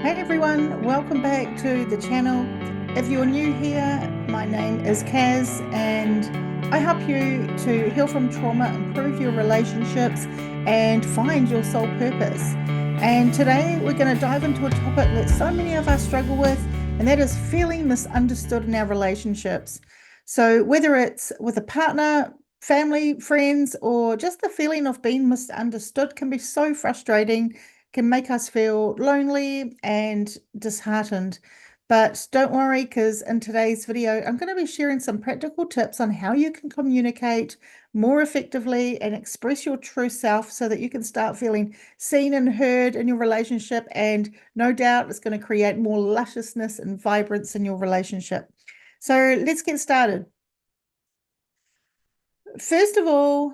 Hey everyone, welcome back to the channel. If you're new here, my name is Kaz and I help you to heal from trauma, improve your relationships and find your soul purpose. And today we're going to dive into a topic that so many of us struggle with, and that is feeling misunderstood in our relationships. So whether it's with a partner, family, friends, or just the feeling of being misunderstood can be so frustrating, can make us feel lonely and disheartened. But don't worry, because in today's video, I'm going to be sharing some practical tips on how you can communicate more effectively and express your true self so that you can start feeling seen and heard in your relationship. And no doubt it's going to create more lusciousness and vibrance in your relationship. So let's get started. First of all,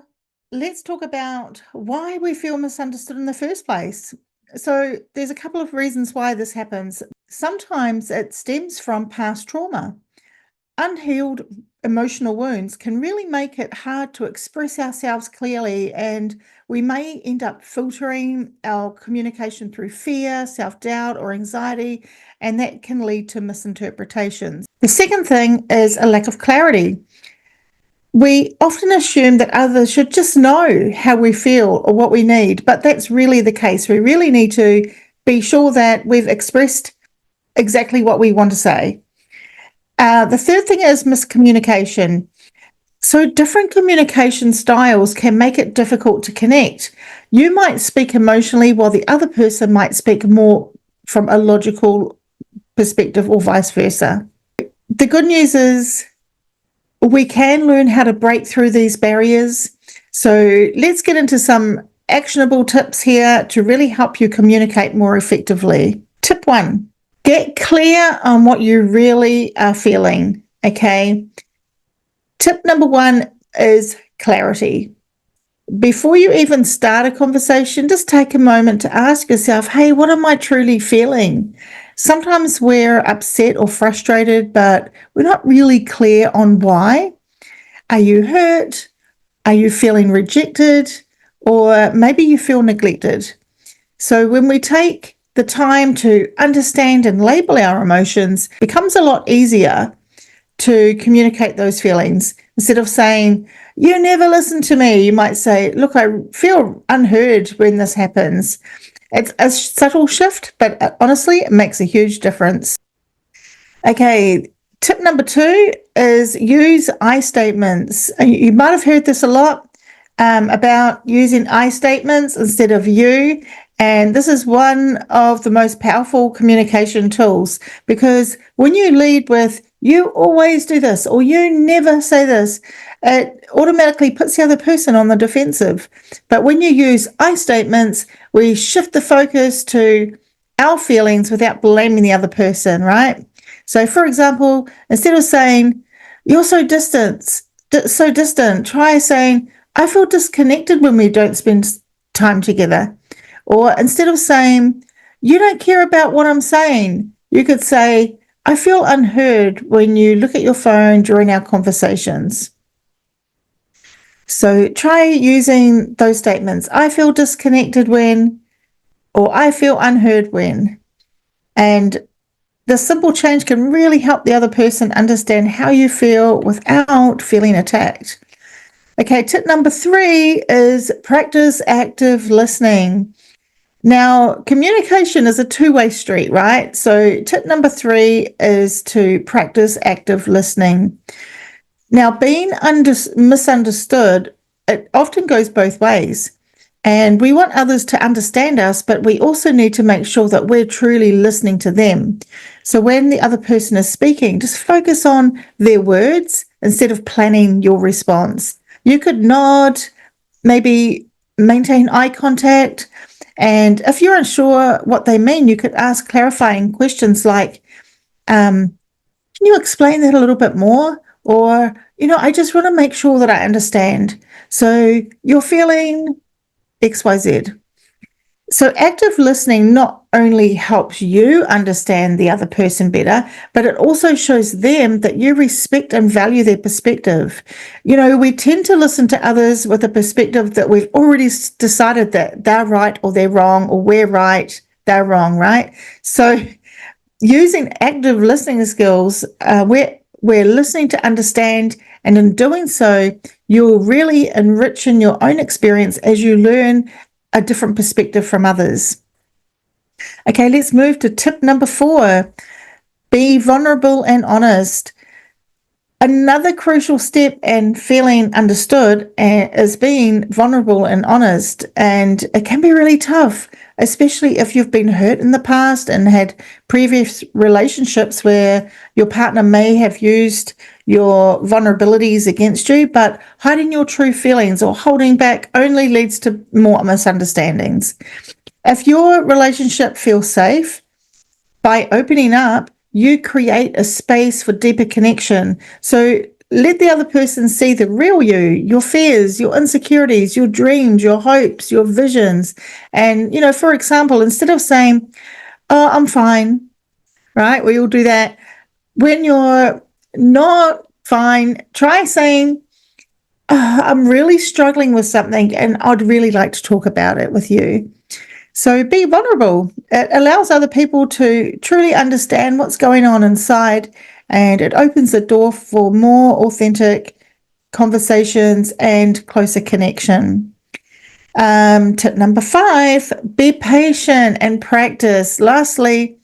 let's talk about why we feel misunderstood in the first place. So there's a couple of reasons why this happens. Sometimes it stems from past trauma. Unhealed emotional wounds can really make it hard to express ourselves clearly, and we may end up filtering our communication through fear, self-doubt, or anxiety, and that can lead to misinterpretations. The second thing is a lack of clarity. We often assume that others should just know how we feel or what we need, but that's really the case. We really need to be sure that we've expressed exactly what we want to say. The third thing is miscommunication. So different communication styles can make it difficult to connect. You might speak emotionally while the other person might speak more from a logical perspective or vice versa. The good news is we can learn how to break through these barriers. So let's get into some actionable tips here to really help you communicate more effectively. Tip 1, get clear on what you really are feeling, okay? Tip number 1 is clarity. Before you even start a conversation, just take a moment to ask yourself, hey, what am I truly feeling? Sometimes we're upset or frustrated, but we're not really clear on why. Are you hurt? Are you feeling rejected? Or maybe you feel neglected. So when we take the time to understand and label our emotions, it becomes a lot easier to communicate those feelings. Instead of saying, you never listen to me, you might say, look, I feel unheard when this happens. It's a subtle shift, but honestly, it makes a huge difference. Okay, tip number 2 is use I statements. You might have heard this a lot about using I statements instead of you. And this is one of the most powerful communication tools, because when you lead with, you always do this, or you never say this, it automatically puts the other person on the defensive. But when you use I statements, we shift the focus to our feelings without blaming the other person, right? So, for example, instead of saying, you're so distant, try saying, I feel disconnected when we don't spend time together. Or instead of saying, you don't care about what I'm saying, you could say, I feel unheard when you look at your phone during our conversations. So try using those statements. I feel disconnected when, or I feel unheard when. And the simple change can really help the other person understand how you feel without feeling attacked. Okay, tip number 3 is practice active listening. Now, communication is a two-way street, right? So tip number 3 is to practice active listening. Now, being misunderstood, it often goes both ways. And we want others to understand us, but we also need to make sure that we're truly listening to them. So when the other person is speaking, just focus on their words instead of planning your response. You could nod, maybe maintain eye contact. And if you're unsure what they mean, you could ask clarifying questions like, can you explain that a little bit more? Or, I just want to make sure that I understand. So you're feeling XYZ. So active listening not only helps you understand the other person better, but it also shows them that you respect and value their perspective. We tend to listen to others with a perspective that we've already decided that they're right or they're wrong, or we're right, they're wrong, right? So using active listening skills, we're listening to understand, and in doing so, you'll really enrich in your own experience as you learn a different perspective from others. Okay, let's move to tip number 4. Be vulnerable and honest. Another crucial step in feeling understood is being vulnerable and honest. And it can be really tough, especially if you've been hurt in the past and had previous relationships where your partner may have used your vulnerabilities against you, but hiding your true feelings or holding back only leads to more misunderstandings. If your relationship feels safe, by opening up, you create a space for deeper connection. So let the other person see the real you, your fears, your insecurities, your dreams, your hopes, your visions. And, for example, instead of saying, "Oh, I'm fine," right? We all do that. When you're not fine, try saying, "Oh, I'm really struggling with something and I'd really like to talk about it with you." So be vulnerable. It allows other people to truly understand what's going on inside, and it opens the door for more authentic conversations and closer connection. Tip number 5, be patient and practice. Lastly,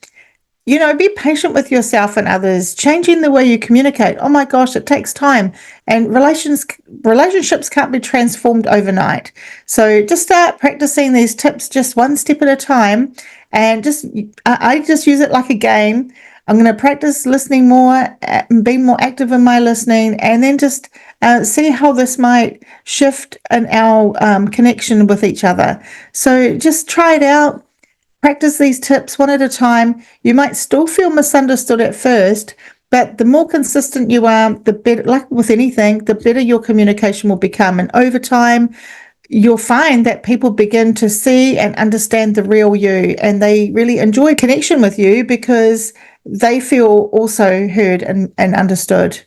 be patient with yourself and others, changing the way you communicate. Oh my gosh, it takes time, and relationships can't be transformed overnight. So just start practicing these tips just one step at a time, and I just use it like a game. I'm going to practice listening more, be more active in my listening, and then just see how this might shift in our connection with each other. So just try it out. Practice these tips one at a time. You might still feel misunderstood at first, but the more consistent you are, the better, like with anything, the better your communication will become. And over time, you'll find that people begin to see and understand the real you, and they really enjoy connection with you because they feel also heard and understood.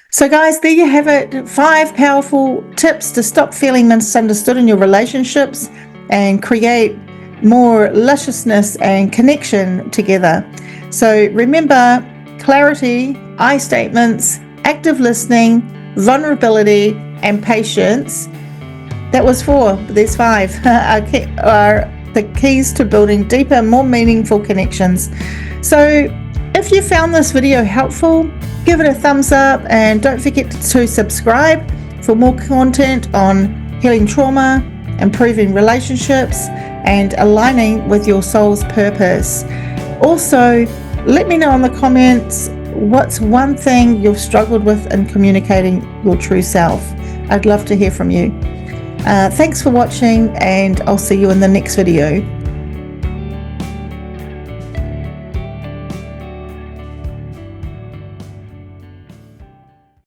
So guys, there you have it. 5 powerful tips to stop feeling misunderstood in your relationships and create more lusciousness and connection together. So remember, clarity, I statements, active listening, vulnerability, and patience. That was 4, but there's 5 are the keys to building deeper, more meaningful connections. So if you found this video helpful, give it a thumbs up, and don't forget to subscribe for more content on healing trauma, improving relationships, and aligning with your soul's purpose. Also, let me know in the comments what's one thing you've struggled with in communicating your true self. I'd love to hear from you. Thanks for watching, and I'll see you in the next video.